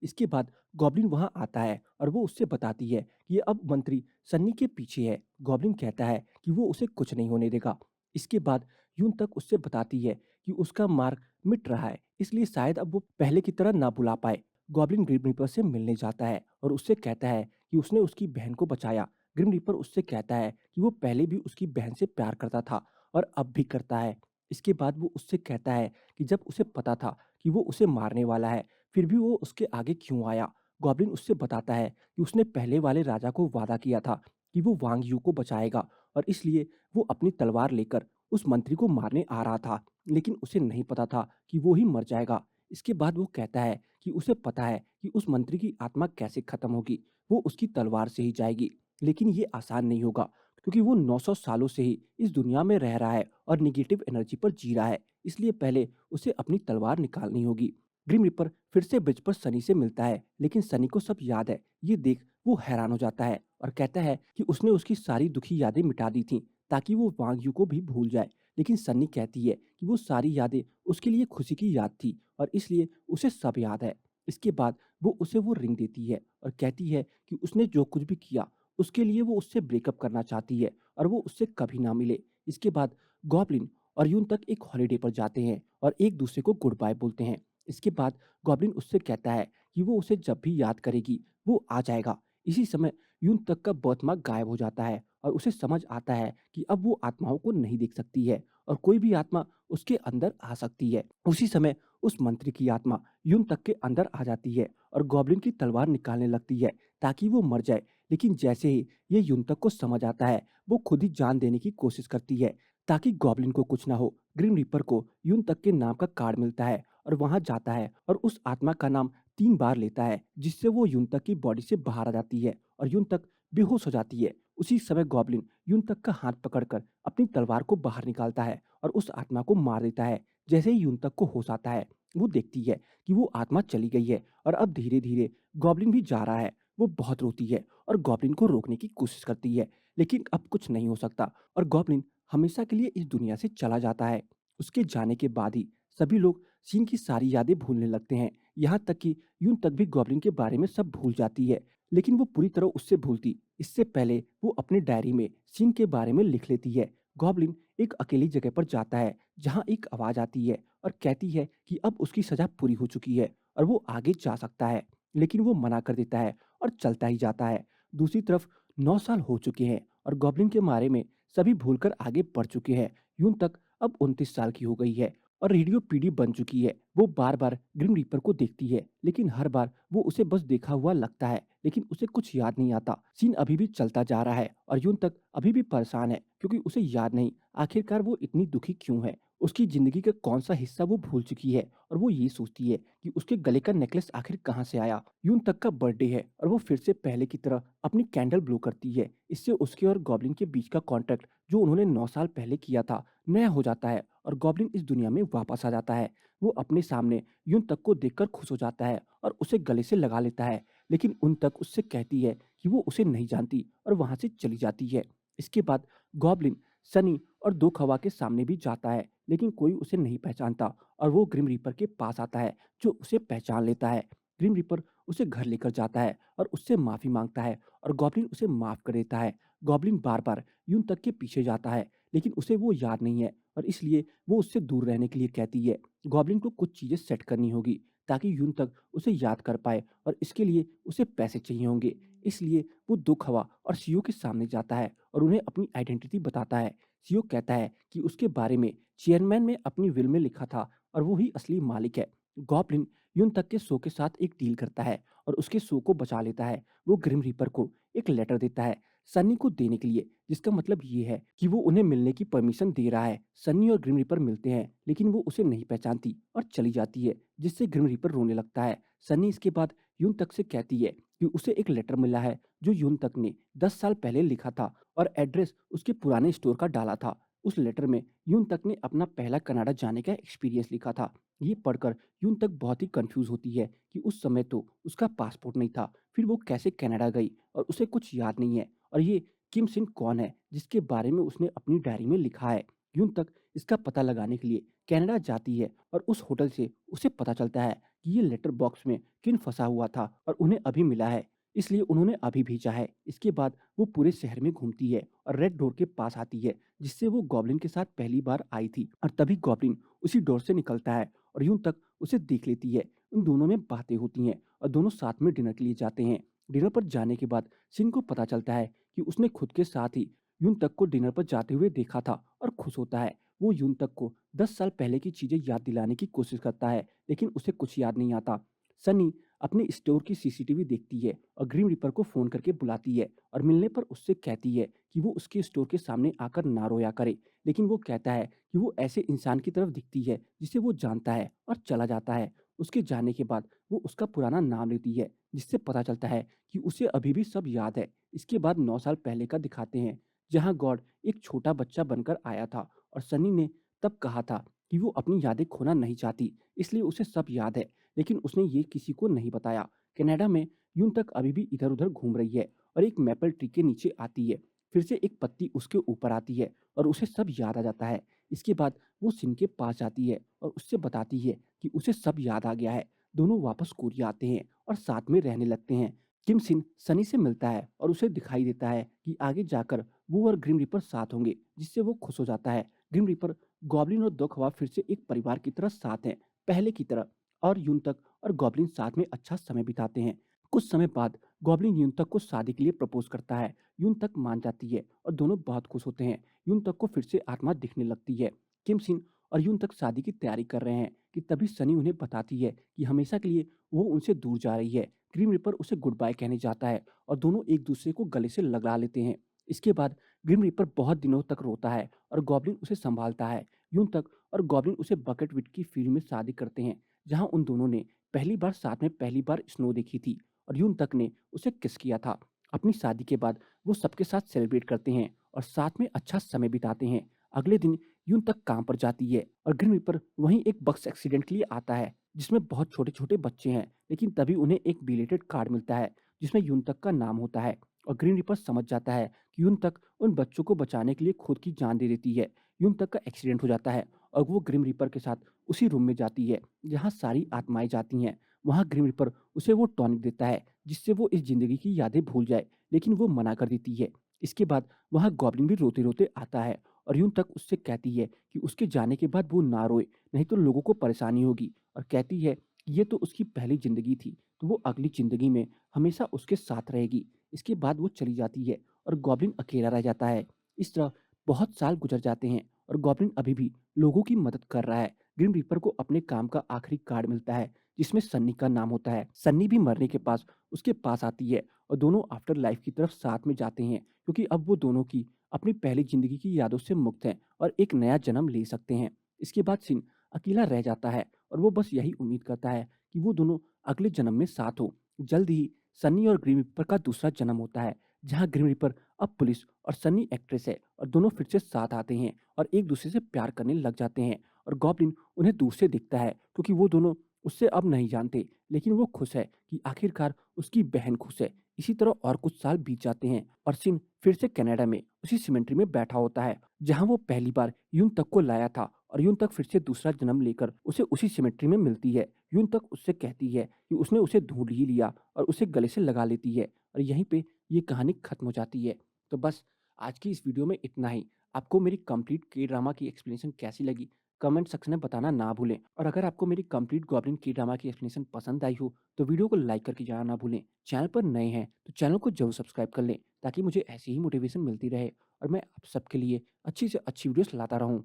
इसके बाद गॉब्लिन वहां आता है और वो उससे बताती है कि ये अब मंत्री सन्नी के पीछे है। गॉब्लिन कहता है कि वो उसे कुछ नहीं होने देगा। इसके बाद यून तक उससे बताती है कि उसका मार्ग मिट रहा है, इसलिए शायद अब वो पहले की तरह ना बुला पाए। गॉब्लिन ग्रिम रीपर से मिलने जाता है और उससे कहता है कि उसने उसकी बहन को बचाया। ग्रिम रीपर उससे कहता है कि वो पहले भी उसकी बहन से प्यार करता था और अब भी करता है। इसके बाद वो उससे कहता है कि जब उसे पता था कि वो उसे मारने वाला है, फिर भी वो उसके आगे क्यों आया। गॉब्लिन उससे बताता है कि उसने पहले वाले राजा को वादा किया था कि वो वांग यू को बचाएगा और इसलिए वो अपनी तलवार लेकर उस मंत्री को मारने आ रहा था, लेकिन उसे नहीं पता था कि वो ही मर जाएगा। इसके बाद वो कहता है कि उसे पता है कि उस मंत्री की आत्मा कैसे खत्म होगी, वो उसकी तलवार से ही जाएगी। लेकिन ये आसान नहीं होगा, क्योंकि वो 900 सालों से ही इस दुनिया में रह रहा है और निगेटिव एनर्जी पर जी रहा है, इसलिए पहले उसे अपनी तलवार निकालनी होगी। ग्रिम रिपर फिर से ब्रिज पर सनी से मिलता है, लेकिन सनी को सब याद है। ये देख वो हैरान हो जाता है और कहता है कि उसने उसकी सारी दुखी यादें मिटा दी थीं ताकि वो वांग यू को भी भूल जाए। लेकिन सन्नी कहती है कि वो सारी यादें उसके लिए खुशी की याद थी और इसलिए उसे सब याद है। इसके बाद वो उसे वो रिंग देती है और कहती है कि उसने जो कुछ भी किया उसके लिए वो उससे ब्रेकअप करना चाहती है और वो उससे कभी ना मिले। इसके बाद गॉब्लिन और यून तक एक हॉलिडे पर जाते हैं और एक दूसरे को गुड बाय बोलते हैं। इसके बाद गॉब्लिन उससे कहता है कि वो उसे जब भी याद करेगी वो आ जाएगा। इसी समय यून तक का बर्थमार्क गायब हो जाता है और उसे समझ आता है कि अब वो आत्माओं को नहीं देख सकती है और कोई भी आत्मा उसके अंदर आ सकती है। उसी समय उस मंत्री की आत्मा यून तक के अंदर आ जाती है और गॉब्लिन की तलवार निकालने लगती है ताकि वो मर जाए। लेकिन जैसे ही ये यून तक को समझ आता है, वो खुद ही जान देने की कोशिश करती है ताकि गॉब्लिन को कुछ ना हो। ग्रीन रीपर को यून तक के नाम का कार्ड मिलता है और वहां जाता है और उस आत्मा का नाम 3 बार लेता है, जिससे वो यून तक की बॉडी से बाहर आ जाती है और यून तक बेहोश हो जाती है। उसी समय गॉब्लिन यून तक का हाथ पकड़कर अपनी तलवार को बाहर निकालता है और उस आत्मा को मार देता है। जैसे ही यून तक को होश आता है, वो देखती है कि वो आत्मा चली गई है और अब धीरे धीरे गॉब्लिन भी जा रहा है। वो बहुत रोती है और गॉब्लिन को रोकने की कोशिश करती है, लेकिन अब कुछ नहीं हो सकता और गॉब्लिन हमेशा के लिए इस दुनिया से चला जाता है। उसके जाने के बाद ही सभी लोग सीन की सारी यादें भूलने लगते हैं, यहाँ तक कि यूं तक भी गॉब्लिन के बारे में सब भूल जाती है। लेकिन वो पूरी तरह उससे भूलती इससे पहले वो अपनी डायरी में सीन के बारे में लिख लेती है। गॉब्लिन एक अकेली जगह पर जाता है जहाँ एक आवाज आती है और कहती है कि अब उसकी सजा पूरी हो चुकी है और वो आगे जा सकता है। लेकिन वो मना कर देता है और चलता ही जाता है। दूसरी तरफ 9 साल हो चुके हैं और गॉब्लिन के बारे में सभी भूलकर आगे बढ़ चुके हैं। यूं तक अब 29 साल की हो गई है और रेडियो पीढ़ी बन चुकी है। वो बार बार ग्रिम रीपर को देखती है, लेकिन हर बार वो उसे बस देखा हुआ लगता है, लेकिन उसे कुछ याद नहीं आता। सीन अभी भी चलता जा रहा है और यून तक अभी भी परेशान है, क्योंकि उसे याद नहीं आखिरकार वो इतनी दुखी क्यों है। उसकी जिंदगी का कौन सा हिस्सा वो भूल चुकी है और वो ये सोचती है कि उसके गले का नेकलेस आखिर कहाँ से आया। यून तक का बर्थडे है और वो फिर से पहले की तरह अपनी कैंडल ब्लो करती है। इससे उसके और गॉब्लिन के बीच का कॉन्ट्रैक्ट जो उन्होंने 9 साल पहले किया था नया हो जाता है और गॉब्लिन इस दुनिया में वापस आ जाता है। वो अपने सामने यून तक को देखकर खुश हो जाता है और उसे गले से लगा लेता है, लेकिन उन तक उससे कहती है कि वो उसे नहीं जानती और वहां से चली जाती है। इसके बाद गॉब्लिन सनी और दो खवा के सामने भी जाता है, लेकिन कोई उसे नहीं पहचानता और वो ग्रिम रीपर के पास आता है जो उसे पहचान लेता है। ग्रिम रीपर उसे घर लेकर जाता है और उससे माफी मांगता है और गॉब्लिन उसे माफ कर देता है। गॉब्लिन बार बार यून तक के पीछे जाता है, लेकिन उसे वो याद नहीं है और इसलिए वो उससे दूर रहने के लिए कहती है। गॉब्लिन को कुछ चीजें सेट करनी होगी ताकि यून तक उसे याद कर पाए और इसके लिए उसे पैसे चाहिए होंगे। इसलिए वो दो खवा और सीओ के सामने जाता है और उन्हें अपनी आइडेंटिटी बताता है। सीओ कहता है कि उसके बारे में चेयरमैन ने अपनी विल में लिखा था और वो ही असली मालिक है। गॉब्लिन यून तक के शो के साथ एक डील करता है और उसके शो को बचा लेता है। वो ग्रिम रीपर को एक लेटर देता है सन्नी को देने के लिए, जिसका मतलब ये है कि वो उन्हें मिलने की परमिशन दे रहा है। सन्नी और ग्रिम रीपर मिलते हैं, लेकिन वो उसे नहीं पहचानती और चली जाती है, जिससे ग्रिम रीपर रोने लगता है। सन्नी इसके बाद यून तक से कहती है कि उसे एक लेटर मिला है जो यून तक ने 10 साल पहले लिखा था और एड्रेस उसके पुराने स्टोर का डाला था। उस लेटर में यून तक ने अपना पहला कनाडा जाने का एक्सपीरियंस लिखा था। ये पढ़कर यून तक बहुत ही कंफ्यूज होती है कि उस समय तो उसका पासपोर्ट नहीं था, फिर वो कैसे कनाडा गई और उसे कुछ याद नहीं है और ये किम सिन कौन है जिसके बारे में उसने अपनी डायरी में लिखा है। यून तक इसका पता लगाने के लिए कनाडा जाती है और उस होटल से उसे पता चलता है कि ये लेटर बॉक्स में किन फंसा हुआ था और उन्हें अभी मिला है, इसलिए उन्होंने अभी भेजा है। इसके बाद वो पूरे शहर में घूमती है और रेड डोर के पास आती है, जिससे वो गॉब्लिन के साथ पहली बार आई थी। और तभी गॉब्लिन उसी डोर से निकलता है और यूं तक उसे देख लेती है। उन दोनों में बातें होती हैं और दोनों साथ में डिनर के लिए जाते हैं। डिनर पर जाने के बाद सिन को पता चलता है कि उसने खुद के साथ ही यून तक को डिनर पर जाते हुए देखा था और खुश होता है। वो यून तक को 10 साल पहले की चीजें याद दिलाने की कोशिश करता है, लेकिन उसे कुछ याद नहीं आता। सनी अपने स्टोर की सीसीटीवी देखती है और ग्रीम रिपर को फोन करके बुलाती है और मिलने पर उससे कहती है कि वो उसके स्टोर के सामने आकर ना रोया करे। लेकिन वो कहता है कि वो ऐसे इंसान की तरफ दिखती है जिसे वो जानता है और चला जाता है। उसके जाने के बाद वो उसका पुराना नाम लेती है, जिससे पता चलता है कि उसे अभी भी सब याद है। इसके बाद 9 साल पहले का दिखाते हैं, जहां गॉड एक छोटा बच्चा बनकर आया था और सनी ने तब कहा था कि वो अपनी यादें खोना नहीं चाहती, इसलिए उसे सब याद है, लेकिन उसने ये किसी को नहीं बताया। कनाडा में यूं तक अभी भी इधर उधर घूम रही है और एक मैपल ट्री के नीचे आती है। फिर से एक पत्ती उसके ऊपर आती है और उसे सब याद आ जाता है। इसके बाद वो सिन के पास जाती है और उससे बताती है कि उसे सब याद आ गया है। दोनों वापस कोरिया आते हैं और साथ में रहने लगते हैं। किम सिन सनी से मिलता है और उसे दिखाई देता है कि आगे जाकर वो और ग्रिम रीपर साथ होंगे, जिससे वो खुश हो जाता है। ग्रिम रीपर, गॉब्लिन और दो खवा फिर से एक परिवार की तरह साथ हैं, पहले की तरह। और यून तक और गॉब्लिन साथ में अच्छा समय बिताते हैं। कुछ समय बाद गॉब्लिन यून तक को शादी के लिए प्रपोज करता है। यून तक मान जाती है और दोनों बहुत खुश होते हैं। यून तक को फिर से आत्मा दिखने लगती है। किम सिन और यून तक शादी की तैयारी कर रहे हैं कि तभी सनी उन्हें बताती है कि हमेशा के लिए वो उनसे दूर जा रही है। ग्रीम रिपर उसे गुड बाय कहने जाता है और दोनों एक दूसरे को गले से लगा लेते हैं। इसके बाद ग्रीम रिपर बहुत दिनों तक रोता है और गॉब्लिन उसे संभालता है। यूं तक और गॉब्लिन उसे बकेट विट की फील्ड में शादी करते हैं, जहां उन दोनों ने पहली बार साथ में पहली बार स्नो देखी थी और यून तक ने उसे किस किया था। अपनी शादी के बाद वो सबके साथ सेलिब्रेट करते हैं और साथ में अच्छा समय बिताते हैं। अगले दिन यून तक काम पर जाती है और ग्रीम रिपर वहीं एक बस एक्सीडेंट के लिए आता है, जिसमें बहुत छोटे छोटे बच्चे हैं। लेकिन तभी उन्हें एक बिलेटेड कार्ड मिलता है जिसमें यून तक का नाम होता है और ग्रीन रिपर समझ जाता है कि यून तक उन बच्चों को बचाने के लिए खुद की जान दे देती है। यून तक का एक्सीडेंट हो जाता है और वो ग्रिम रिपर के साथ उसी रूम में जाती है जहाँ सारी आत्माएं जाती हैं। वहाँ ग्रिम रिपर उसे वो टॉनिक देता है जिससे वो इस जिंदगी की यादें भूल जाए, लेकिन वो मना कर देती है। इसके बाद वहाँ गॉब्लिन भी रोते रोते आता है और यून तक उससे कहती है कि उसके जाने के बाद वो ना रोए, नहीं तो लोगों को परेशानी होगी। और कहती है कि ये तो उसकी पहली जिंदगी थी, तो वो अगली जिंदगी में हमेशा उसके साथ रहेगी। इसके बाद वो चली जाती है और गॉब्लिन अकेला रह जाता है। इस तरह बहुत साल गुजर जाते हैं और गॉब्लिन अभी भी लोगों की मदद कर रहा है। ग्रिम रीपर को अपने काम का आखिरी कार्ड मिलता है जिसमें सन्नी का नाम होता है। सन्नी भी मरने के पास उसके पास आती है और दोनों आफ्टर लाइफ की तरफ साथ में जाते हैं, क्योंकि अब वो दोनों की अपनी पहली जिंदगी की यादों से मुक्त हैं और एक नया जन्म ले सकते हैं। इसके बाद सिन अकेला रह जाता है और वो बस यही उम्मीद करता है कि वो दोनों अगले जन्म में साथ हो। जल्द ही सन्नी और ग्रीम रिपर का दूसरा जन्म होता है, जहाँ ग्रीम रिपर अब पुलिस और सन्नी एक्ट्रेस है और दोनों फिर से साथ आते हैं और एक दूसरे से प्यार करने लग जाते हैं। और गॉब्लिन उन्हें दूर से दिखता है क्योंकि वो दोनों उससे अब नहीं जानते, लेकिन वो खुश है कि आखिरकार उसकी बहन खुश है। इसी तरह और कुछ साल बीत जाते हैं और सिन फिर से कनाडा में उसी सिमेंट्री में बैठा होता है जहां वो पहली बार यून तक को लाया था। और यून तक फिर से दूसरा जन्म लेकर उसे उसी सिमेट्री में मिलती है। यून तक उससे कहती है कि उसने उसे ढूंढ ही लिया और उसे गले से लगा लेती है और यहीं पे ये कहानी खत्म हो जाती है। तो बस आज की इस वीडियो में इतना ही। आपको मेरी कंप्लीट के ड्रामा की एक्सप्लेनेशन कैसी लगी, कमेंट सेक्शन में बताना ना भूलें। और अगर आपको मेरी कंप्लीट गॉब्लिन के ड्रामा की एक्सप्लेनेशन पसंद आई हो तो वीडियो को लाइक करके जाना ना भूलें। चैनल पर नए हैं तो चैनल को जरूर सब्सक्राइब कर लें, ताकि मुझे ऐसी ही मोटिवेशन मिलती रहे और मैं आप सबके लिए अच्छी से अच्छी वीडियोस लाता रहूं।